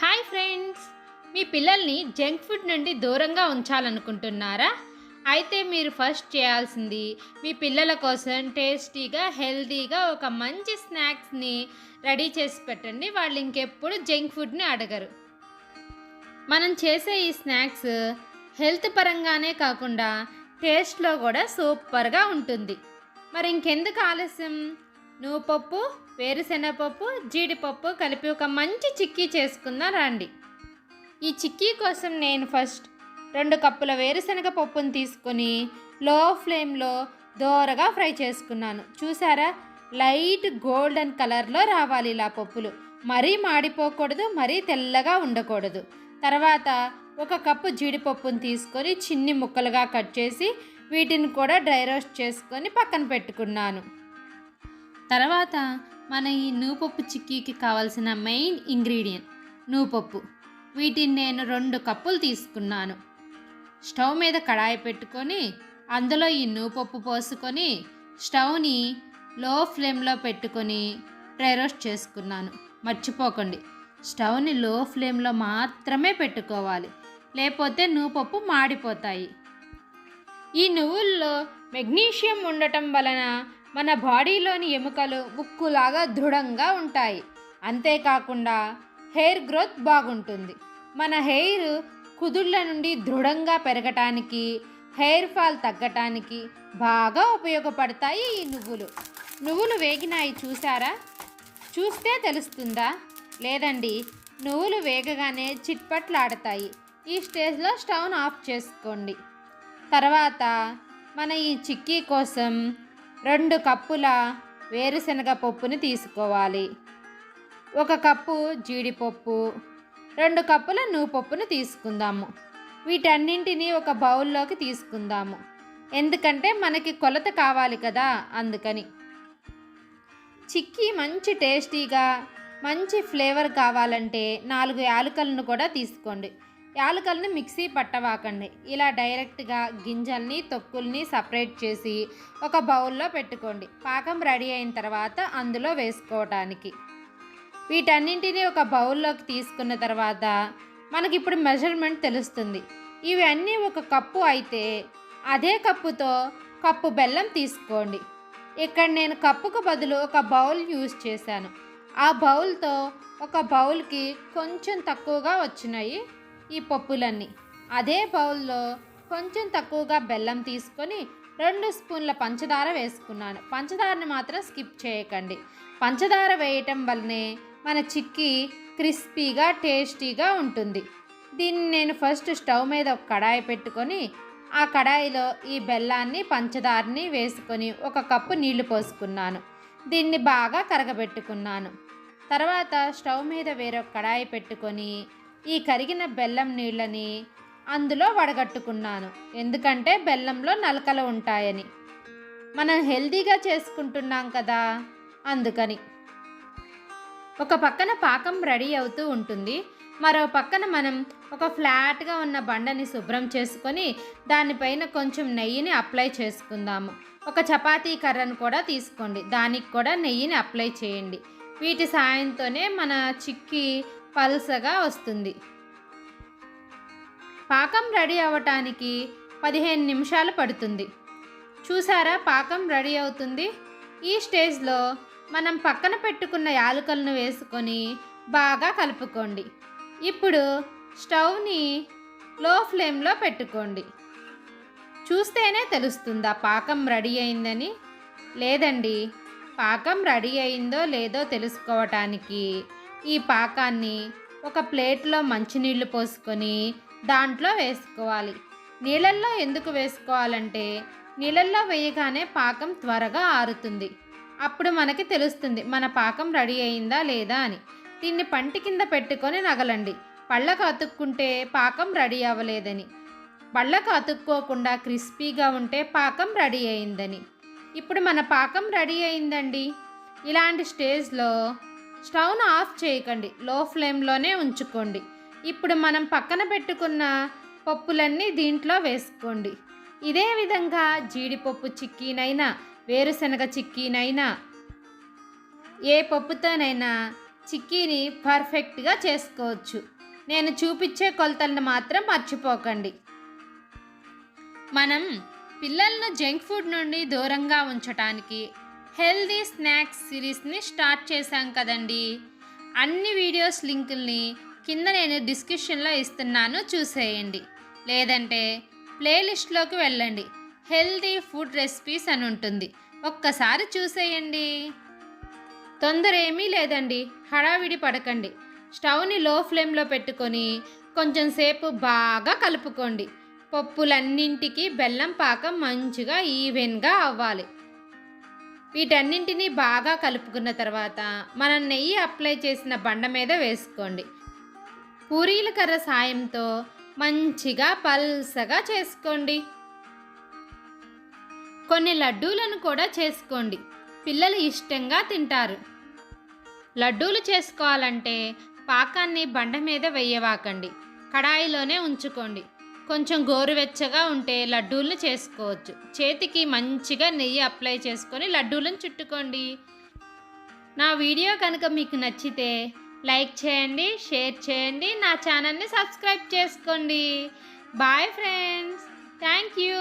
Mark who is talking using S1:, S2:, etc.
S1: Hi friends, మీ పిల్లల్ని junk food నుండి దూరంగా ఉంచాలనుకుంటున్నారా? అయితే మీరు ఫస్ట్ చేయాల్సింది మీ పిల్లల కోసం టేస్టీగా హెల్తీగా ఒక మంచి స్నాక్స్ని రెడీ చేసి పెట్టండి. వాళ్ళు ఇంకెప్పుడు జంక్ ఫుడ్ని అడగరు. మనం చేసే ఈ స్నాక్స్ హెల్త్ పరంగానే కాకుండా టేస్ట్లో కూడా సూపర్గా ఉంటుంది. మరి ఇంకెందుకు ఆలస్యం, నువ్వుపప్పు, వేరుశెనగపప్పు, జీడిపప్పు కలిపి ఒక మంచి చిక్కీ చేసుకుందాం రండి. ఈ చిక్కీ కోసం నేను ఫస్ట్ 2 కప్పుల వేరుశెనగ పప్పును తీసుకొని లో ఫ్లేమ్లో దోరగా ఫ్రై చేసుకున్నాను. చూసారా, లైట్ గోల్డెన్ కలర్లో రావాలి ఇలా పప్పులు. మరీ మాడిపోకూడదు, మరీ తెల్లగా ఉండకూడదు. తర్వాత 1 కప్పు జీడిపప్పును తీసుకొని చిన్ని ముక్కలుగా కట్ చేసి వీటిని కూడా డ్రై రోస్ట్ చేసుకొని పక్కన పెట్టుకున్నాను. తర్వాత మన ఈ నువ్వుపప్పు చిక్కీకి కావాల్సిన మెయిన్ ఇంగ్రీడియంట్ నువ్వుపప్పు. వీటిని నేను 2 కప్పులు తీసుకున్నాను. స్టవ్ మీద కడాయి పెట్టుకొని అందులో ఈ నువ్వుపప్పు పోసుకొని స్టవ్ని లో ఫ్లేమ్లో పెట్టుకొని డ్రై రోస్ట్ చేసుకున్నాను. మర్చిపోకండి, స్టవ్ని లో ఫ్లేమ్లో మాత్రమే పెట్టుకోవాలి, లేకపోతే నువ్వుపప్పు మాడిపోతాయి. ఈ నువ్వుల్లో మెగ్నీషియం ఉండటం వలన మన బాడీలోని ఎముకలు ఉక్కులాగా దృఢంగా ఉంటాయి. అంతేకాకుండా హెయిర్ గ్రోత్ బాగుంటుంది. మన హెయిర్ కుదుళ్ళ నుండి దృఢంగా పెరగటానికి, హెయిర్ ఫాల్ తగ్గటానికి బాగా ఉపయోగపడతాయి ఈ నువ్వులు వేగినాయి చూసారా? చూస్తే తెలుస్తుందా? లేదండి, నువ్వులు వేగగానే చిట్పట్లాడతాయి. ఈ స్టేజ్లో స్టవ్ను ఆఫ్ చేసుకోండి. తర్వాత మన ఈ చిక్కీ కోసం 2 కప్పుల వేరుశనగ పప్పుని తీసుకోవాలి. 1 కప్పు జీడిపప్పు, 2 కప్పుల నువ్వుపప్పును తీసుకుందాము. వీటన్నింటినీ ఒక బౌల్లోకి తీసుకుందాము, ఎందుకంటే మనకి కొలత కావాలి కదా, అందుకని. చిక్కీ మంచి టేస్టీగా మంచి ఫ్లేవర్ కావాలంటే 4 యాలకులను కూడా తీసుకోండి. యాలకులను మిక్సీ పట్టవాకండి. ఇలా డైరెక్ట్గా గింజల్ని తొక్కుల్ని సపరేట్ చేసి ఒక బౌల్లో పెట్టుకోండి. పాకం రెడీ అయిన తర్వాత అందులో వేసుకోవటానికి. వీటన్నింటినీ ఒక బౌల్లోకి తీసుకున్న తర్వాత మనకి ఇప్పుడు మెజర్మెంట్ తెలుస్తుంది. ఇవన్నీ 1 కప్పు అయితే అదే కప్పుతో కప్పు బెల్లం తీసుకోండి. ఇక్కడ నేను కప్పుకు బదులు ఒక బౌల్ యూజ్ చేశాను. ఆ బౌల్తో ఒక బౌల్కి కొంచెం తక్కువగా వచ్చినాయి ఈ పప్పులన్నీ. అదే బౌల్లో కొంచెం తక్కువగా బెల్లం తీసుకొని 2 స్పూన్ల పంచదార వేసుకున్నాను. పంచదారని మాత్రం స్కిప్ చేయకండి. పంచదార వేయటం వల్లనే మన చిక్కీ క్రిస్పీగా టేస్టీగా ఉంటుంది. దీన్ని నేను ఫస్ట్ స్టవ్ మీద ఒక కడాయి పెట్టుకొని ఆ కడాయిలో ఈ బెల్లాన్ని పంచదారని వేసుకొని 1 కప్పు నీళ్లు పోసుకున్నాను. దీన్ని బాగా కరగబెట్టుకున్నాను. తర్వాత స్టవ్ మీద వేరొక కడాయి పెట్టుకొని ఈ కరిగిన బెల్లం నీళ్ళని అందులో వడగట్టుకున్నాను, ఎందుకంటే బెల్లంలో నలకలు ఉంటాయని. మనం హెల్తీగా చేసుకుంటున్నాం కదా, అందుకని. ఒక పక్కన పాకం రెడీ అవుతూ ఉంటుంది, మరో పక్కన మనం ఒక ఫ్లాట్గా ఉన్న బండని శుభ్రం చేసుకొని దానిపైన కొంచెం నెయ్యిని అప్లై చేసుకుందాము. ఒక చపాతీ కర్రను కూడా తీసుకోండి, దానికి కూడా నెయ్యిని అప్లై చేయండి. వీటి సాయంతోనే మన చిక్కీ పల్సగా వస్తుంది. పాకం రెడీ అవ్వటానికి 15 నిమిషాలు పడుతుంది. చూసారా, పాకం రెడీ అవుతుంది. ఈ స్టేజ్లో మనం పక్కన పెట్టుకున్న యాలకులను వేసుకొని బాగా కలుపుకోండి. ఇప్పుడు స్టవ్ని లో ఫ్లేమ్లో పెట్టుకోండి. చూస్తేనే తెలుస్తుందా పాకం రెడీ అయిందని? లేదండి, పాకం రెడీ అయిందో లేదో తెలుసుకోవటానికి ఈ పాకాన్ని ఒక ప్లేట్లో మంచినీళ్ళు పోసుకొని దాంట్లో వేసుకోవాలి. నీళ్ళల్లో ఎందుకు వేసుకోవాలంటే నీళ్ళల్లో వేయగానే పాకం త్వరగా ఆరుతుంది. అప్పుడు మనకి తెలుస్తుంది మన పాకం రెడీ అయిందా లేదా అని. దీన్ని పంటి కింద పెట్టుకొని నగలండి. పళ్ళకు అతుక్కుంటే పాకం రెడీ అవ్వలేదని, పళ్ళకు అతుక్కోకుండా క్రిస్పీగా ఉంటే పాకం రెడీ అయిందని. ఇప్పుడు మన పాకం రెడీ అయిందండి. ఇలాంటి స్టేజ్లో స్టవ్ను ఆఫ్ చేయకండి, లో ఫ్లేమ్లోనే ఉంచుకోండి. ఇప్పుడు మనం పక్కన పెట్టుకున్న పప్పులన్నీ దీంట్లో వేసుకోండి. ఇదే విధంగా జీడిపప్పు చిక్కీనైనా వేరుశనగ చిక్కీనైనా ఏ పప్పుతోనైనా చిక్కీని పర్ఫెక్ట్గా చేసుకోవచ్చు. నేను చూపించే కొలతలను మాత్రం మర్చిపోకండి. మనం పిల్లలను జంక్ ఫుడ్ నుండి దూరంగా ఉంచటానికి హెల్దీ స్నాక్స్ సిరీస్ని స్టార్ట్ చేశాం కదండి. అన్ని వీడియోస్ లింకుల్ని కింద నేను డిస్క్రిప్షన్లో ఇస్తున్నాను, చూసేయండి. లేదంటే ప్లేలిస్ట్లోకి వెళ్ళండి, హెల్దీ ఫుడ్ రెసిపీస్ అని ఉంటుంది, ఒక్కసారి చూసేయండి. తొందర ఏమీ లేదండి, హడావిడి పడకండి. స్టవ్ని లో ఫ్లేమ్లో పెట్టుకొని కొంచెం సేపు బాగా కలుపుకోండి. పప్పులన్నింటికి బెల్లం పాకం మంచిగా ఈవెన్గా అవ్వాలి. వీటన్నింటినీ బాగా కలుపుకున్న తర్వాత మనం నెయ్యి అప్లై చేసిన బండ మీద వేసుకోండి. పూరీల కర్ర సాయంతో మంచిగా పల్సగా చేసుకోండి. కొన్ని లడ్డూలను కూడా చేసుకోండి, పిల్లలు ఇష్టంగా తింటారు. లడ్డూలు చేసుకోవాలంటే పాకాన్ని బండ మీద వేయవాకండి, కడాయిలోనే ఉంచుకోండి. కొంచెం గోరువెచ్చగా ఉంటే లడ్డూలను చేసుకోవచ్చు. చేతికి మంచిగా నెయ్యి అప్లై చేసుకొని లడ్డూలను చుట్టుకోండి. నా వీడియో కనుక మీకు నచ్చితే లైక్ చేయండి, షేర్ చేయండి, నా ఛానల్ని సబ్స్క్రైబ్ చేసుకోండి. Bye friends, thank you.